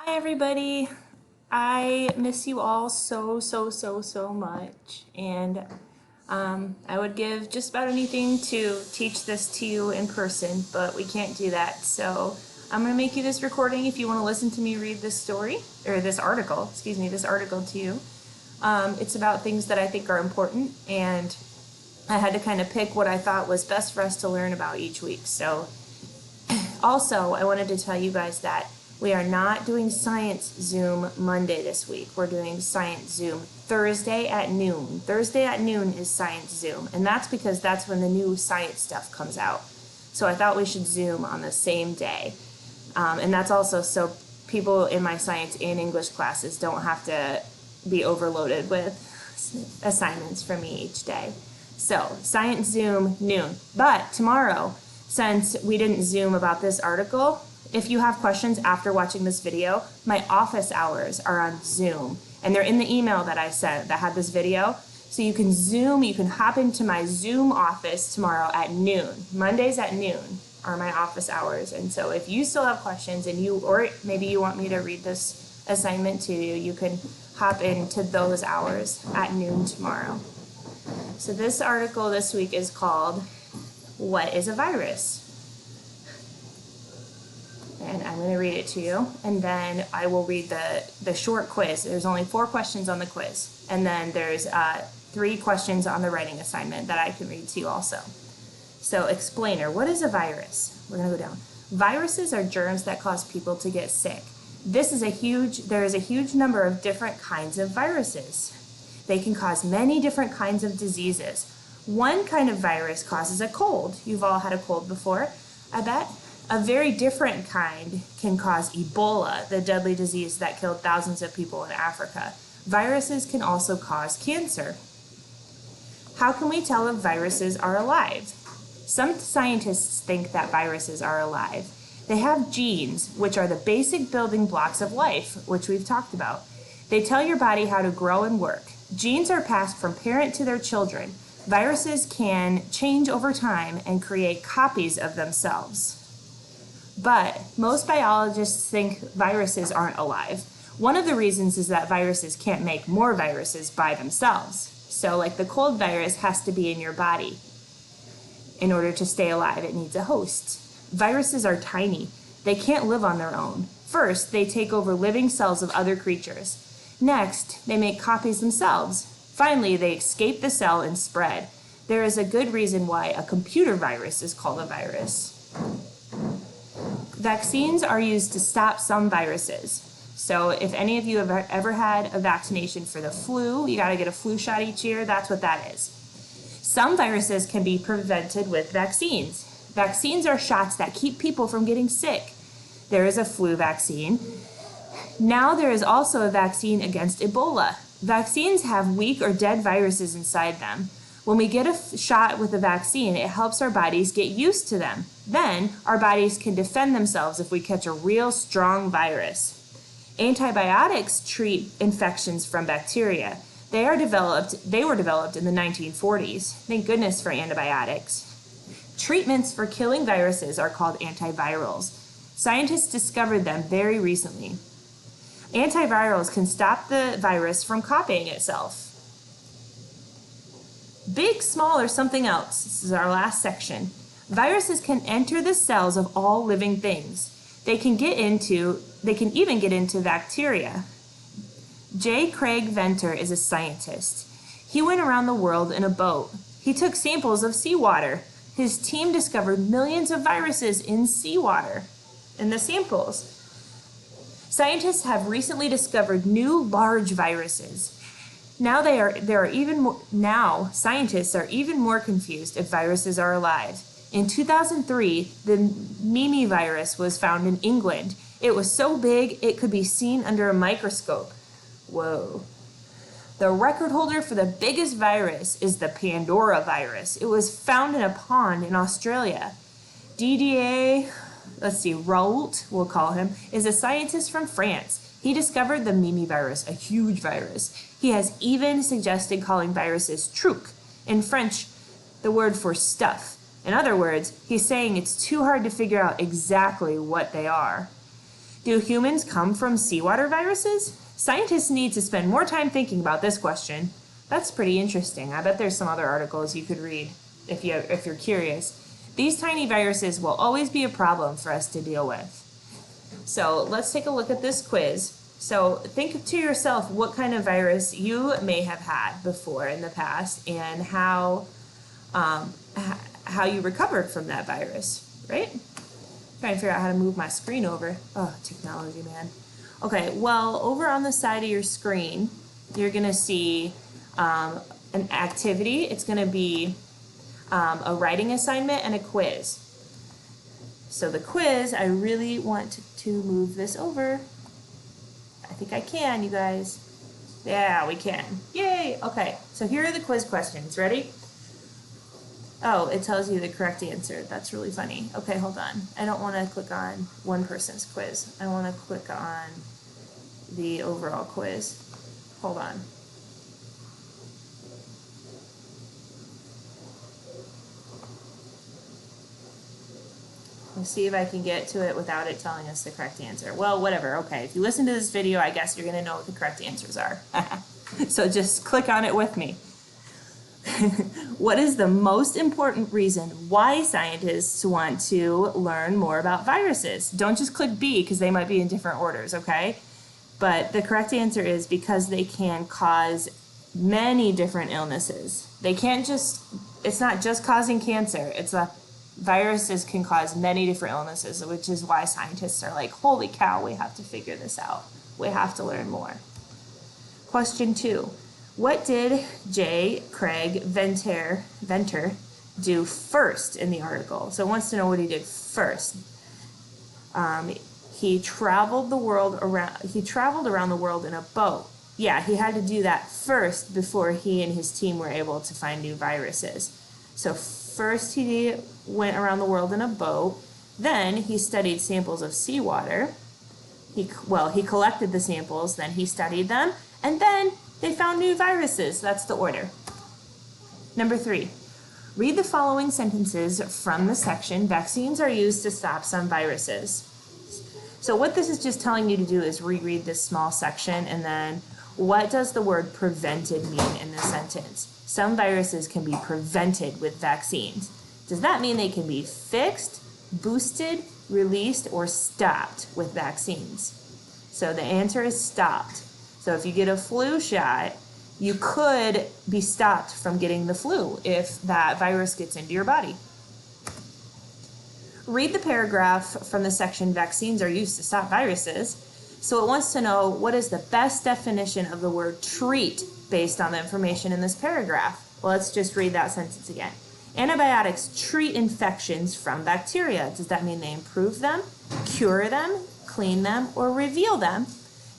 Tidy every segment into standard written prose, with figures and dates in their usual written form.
Hi, everybody. I miss you all so much. And I would give just about anything to teach this to you in person, but we can't do that. So I'm going to make you this recording if you want to listen to me read this story, or this article, this article to you. It's about things that I think are important, and I had to kind of pick what I thought was best for us to learn about each week. So also, I wanted to tell you guys that we are not doing Science Zoom Monday this week. We're doing Science Zoom Thursday at noon. Thursday at noon is Science Zoom, and that's because that's when the new science stuff comes out. So I thought we should Zoom on the same day. And that's also so people in my science and English classes don't have to be overloaded with assignments from me each day. So, Science Zoom noon. But tomorrow, since we didn't Zoom about this article, if you have questions after watching this video, my office hours are on Zoom. And they're in the email that I sent that had this video. So you can Zoom, you can hop into my Zoom office tomorrow at noon. Mondays at noon are my office hours. And so if you still have questions and or maybe you want me to read this assignment to you, you can hop into those hours at noon tomorrow. So this article this week is called, What is a Virus? And I'm going to read it to you, and then I will read the short quiz. There's only 4 questions on the quiz, and then there's 3 questions on the writing assignment that I can read to you also. So explainer, what is a virus? We're going to go down. Viruses are germs that cause people to get sick. There is a huge number of different kinds of viruses. They can cause many different kinds of diseases. One kind of virus causes a cold. You've all had a cold before, I bet. A very different kind can cause Ebola, the deadly disease that killed thousands of people in Africa. Viruses can also cause cancer. How can we tell if viruses are alive? Some scientists think that viruses are alive. They have genes, which are the basic building blocks of life, which we've talked about. They tell your body how to grow and work. Genes are passed from parent to their children. Viruses can change over time and create copies of themselves. But most biologists think viruses aren't alive. One of the reasons is that viruses can't make more viruses by themselves. So like the cold virus has to be in your body. In order to stay alive, it needs a host. Viruses are tiny. They can't live on their own. First, they take over living cells of other creatures. Next, they make copies themselves. Finally, they escape the cell and spread. There is a good reason why a computer virus is called a virus. Vaccines are used to stop some viruses. So if any of you have ever had a vaccination for the flu, you got to get a flu shot each year, that's what that is. Some viruses can be prevented with vaccines. Vaccines are shots that keep people from getting sick. There is a flu vaccine. Now there is also a vaccine against Ebola. Vaccines have weak or dead viruses inside them. When we get a shot with a vaccine, it helps our bodies get used to them. Then, our bodies can defend themselves if we catch a real strong virus. Antibiotics treat infections from bacteria. They were developed in the 1940s. Thank goodness for antibiotics. Treatments for killing viruses are called antivirals. Scientists discovered them very recently. Antivirals can stop the virus from copying itself. Big, small, or something else. This is our last section. Viruses can enter the cells of all living things. They can even get into bacteria. J. Craig Venter is a scientist. He went around the world in a boat. He took samples of seawater. His team discovered millions of viruses in seawater in the samples. Scientists have recently discovered new large viruses. Now scientists are even more confused if viruses are alive. In 2003, the Mimi virus was found in England. It was so big it could be seen under a microscope. Whoa. The record holder for the biggest virus is the Pandora virus. It was found in a pond in Australia. Raoult, we'll call him, is a scientist from France. He discovered the Mimi virus, a huge virus. He has even suggested calling viruses trucs, in French, the word for stuff. In other words, he's saying it's too hard to figure out exactly what they are. Do humans come from seawater viruses? Scientists need to spend more time thinking about this question. That's pretty interesting. I bet there's some other articles you could read if you're curious. These tiny viruses will always be a problem for us to deal with. So let's take a look at this quiz. So think to yourself what kind of virus you may have had before in the past and how you recovered from that virus, right? Trying to figure out how to move my screen over. Oh, technology, man. Okay, well, over on the side of your screen, you're gonna see an activity. It's gonna be a writing assignment and a quiz. So the quiz, I really want to move this over. I think I can, you guys. Yeah, we can. Yay! Okay, so here are the quiz questions. Ready? Oh, it tells you the correct answer. That's really funny. Okay, hold on. I don't want to click on one person's quiz. I want to click on the overall quiz. Hold on. Let's see if I can get to it without it telling us the correct answer. Well, whatever. Okay, if you listen to this video, I guess you're going to know what the correct answers are. So just click on it with me. What is the most important reason why scientists want to learn more about viruses? Don't just click B because they might be in different orders, okay? But the correct answer is because they can cause many different illnesses. They can't just, it's not just causing cancer. It's a viruses can cause many different illnesses, which is why scientists are like, holy cow, we have to figure this out. We have to learn more. Question 2. What did J. Craig Venter do first in the article? So it wants to know what he did first. He traveled around the world in a boat. Yeah, he had to do that first before he and his team were able to find new viruses. So first he went around the world in a boat, then he studied samples of seawater. He collected the samples, then he studied them, and then they found new viruses. That's the order. Number 3, read the following sentences from the section, vaccines are used to stop some viruses. So what this is just telling you to do is reread this small section and then what does the word prevented mean in this sentence? Some viruses can be prevented with vaccines. Does that mean they can be fixed, boosted, released, or stopped with vaccines? So the answer is stopped. So if you get a flu shot, you could be stopped from getting the flu if that virus gets into your body. Read the paragraph from the section, vaccines are used to stop viruses. So it wants to know what is the best definition of the word treat based on the information in this paragraph. Well, let's just read that sentence again. Antibiotics treat infections from bacteria. Does that mean they improve them, cure them, clean them, or reveal them?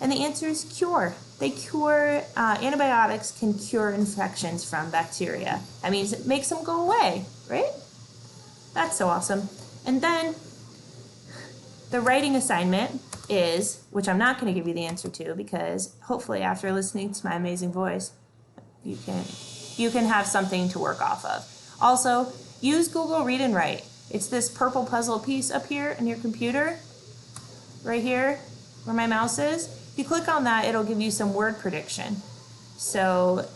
And the answer is cure. They cure, antibiotics can cure infections from bacteria. That means it makes them go away, right? That's so awesome. And then the writing assignment is, which I'm not going to give you the answer to because hopefully after listening to my amazing voice, you can have something to work off of. Also, use Google Read and Write. It's this purple puzzle piece up here in your computer, right here where my mouse is. If you click on that, it'll give you some word prediction. So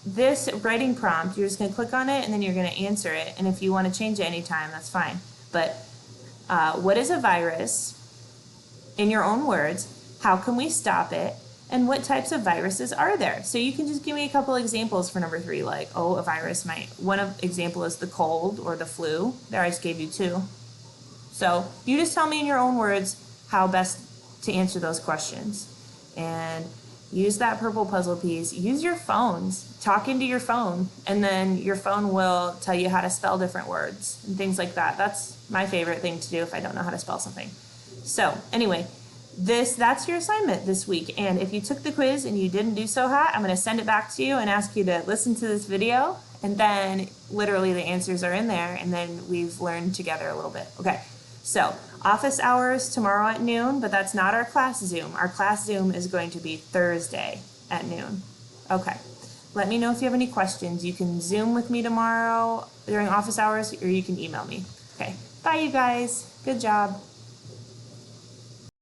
this writing prompt, you're just going to click on it and then you're going to answer it. And if you want to change it anytime, that's fine. But what is a virus? In your own words, how can we stop it? And what types of viruses are there? So you can just give me a couple examples for number 3, like, oh, a virus might, example is the cold or the flu. There, I just gave you 2. So you just tell me in your own words how best to answer those questions. And use that purple puzzle piece. Use your phones. Talk into your phone. And then your phone will tell you how to spell different words and things like that. That's my favorite thing to do if I don't know how to spell something. So anyway, that's your assignment this week. And if you took the quiz and you didn't do so hot, I'm going to send it back to you and ask you to listen to this video. And then literally the answers are in there. And then we've learned together a little bit. Okay. So office hours tomorrow at noon, but that's not our class Zoom. Our class Zoom is going to be Thursday at noon. Okay. Let me know if you have any questions. You can Zoom with me tomorrow during office hours or you can email me. Okay. Bye, you guys. Good job.